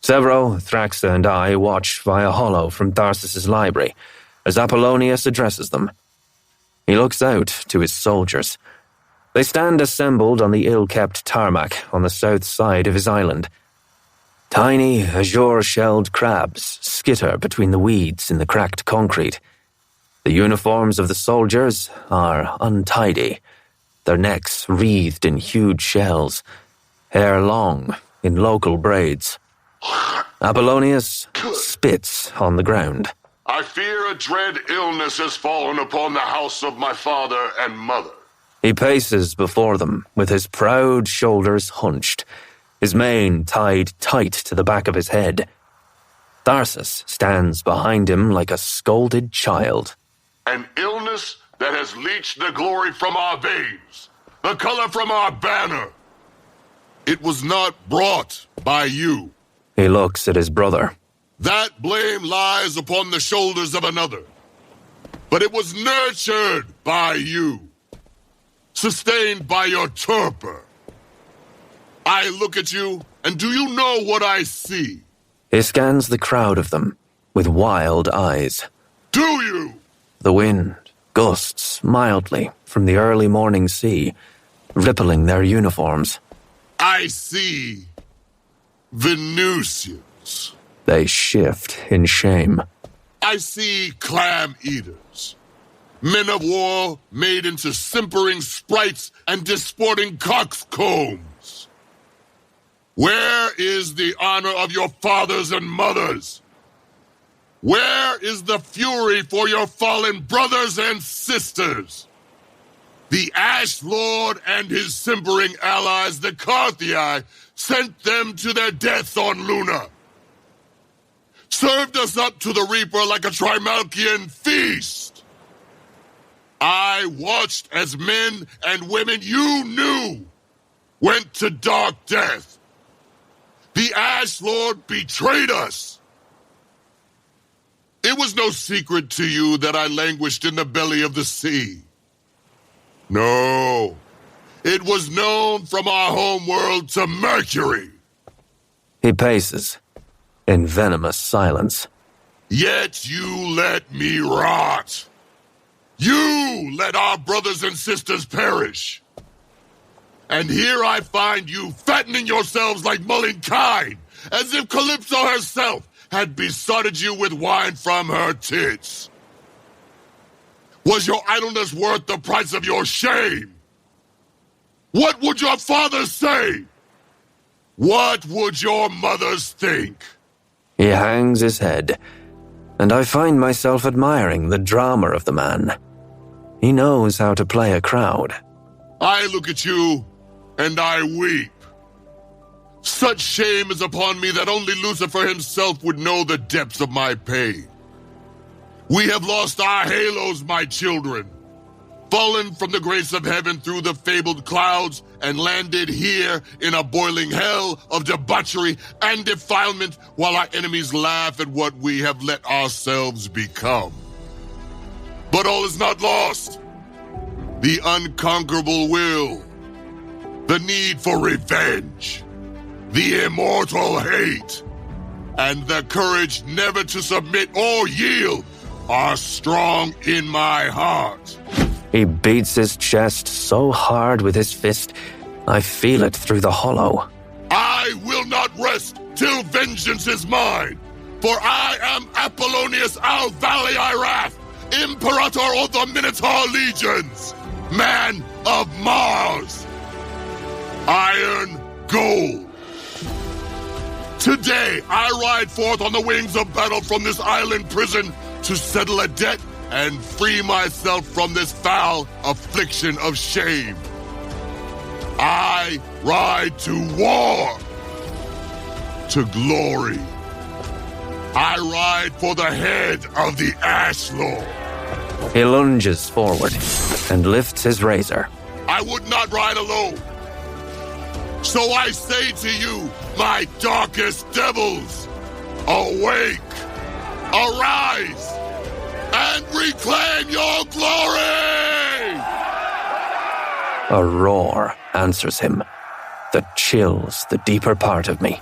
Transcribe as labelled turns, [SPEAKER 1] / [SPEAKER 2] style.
[SPEAKER 1] Severo, Thraxa, and I watch via holo from Tharsis' library as Apollonius addresses them. He looks out to his soldiers. They stand assembled on the ill-kept tarmac on the south side of his island. Tiny, azure-shelled crabs skitter between the weeds in the cracked concrete. The uniforms of the soldiers are untidy, their necks wreathed in huge shells, hair long in local braids. Apollonius spits on the ground.
[SPEAKER 2] I fear a dread illness has fallen upon the house of my father and mother.
[SPEAKER 1] He paces before them with his proud shoulders hunched, his mane tied tight to the back of his head. Tharsis stands behind him like a scolded child.
[SPEAKER 2] An illness that has leached the glory from our veins, the color from our banner. It was not brought by you.
[SPEAKER 1] He looks at his brother.
[SPEAKER 2] That blame lies upon the shoulders of another. But it was nurtured by you, sustained by your torpor. I look at you, and do you know what I see?
[SPEAKER 1] He scans the crowd of them with wild eyes.
[SPEAKER 2] Do you?
[SPEAKER 1] The wind gusts mildly from the early morning sea, rippling their uniforms.
[SPEAKER 2] I see Venusians.
[SPEAKER 1] They shift in shame.
[SPEAKER 2] I see clam-eaters. Men of war made into simpering sprites and disporting coxcombs. Where is the honor of your fathers and mothers? Where is the fury for your fallen brothers and sisters? The Ash Lord and his simpering allies, the Carthii, sent them to their deaths on Luna. Served us up to the Reaper like a Trimalchian feast. I watched as men and women you knew went to dark death. The Ash Lord betrayed us. It was no secret to you that I languished in the belly of the sea. No, it was known from our homeworld to Mercury.
[SPEAKER 1] He paces in venomous silence.
[SPEAKER 2] Yet you let me rot. You let our brothers and sisters perish. And here I find you fattening yourselves like mulling kine, as if Calypso herself had besotted you with wine from her tits. Was your idleness worth the price of your shame? What would your fathers say? What would your mothers think?
[SPEAKER 1] He hangs his head, and I find myself admiring the drama of the man. He knows how to play a crowd.
[SPEAKER 2] I look at you, and I weep. Such shame is upon me that only Lucifer himself would know the depths of my pain. We have lost our halos, my children. Fallen from the grace of heaven through the fabled clouds and landed here in a boiling hell of debauchery and defilement while our enemies laugh at what we have let ourselves become. But all is not lost. The unconquerable will, the need for revenge, the immortal hate, and the courage never to submit or yield are strong in my heart.
[SPEAKER 1] He beats his chest so hard with his fist, I feel it through the hollow.
[SPEAKER 2] I will not rest till vengeance is mine, for I am Apollonius Al-Valii Wrath, Imperator of the Minotaur Legions, man of Mars, iron gold. Today, I ride forth on the wings of battle from this island prison to settle a debt and free myself from this foul affliction of shame. I ride to war, to glory. I ride for the head of the Ash Lord.
[SPEAKER 1] He lunges forward and lifts his razor.
[SPEAKER 2] I would not ride alone. So I say to you, my darkest devils, awake, arise, and reclaim your glory!
[SPEAKER 1] A roar answers him that chills the deeper part of me.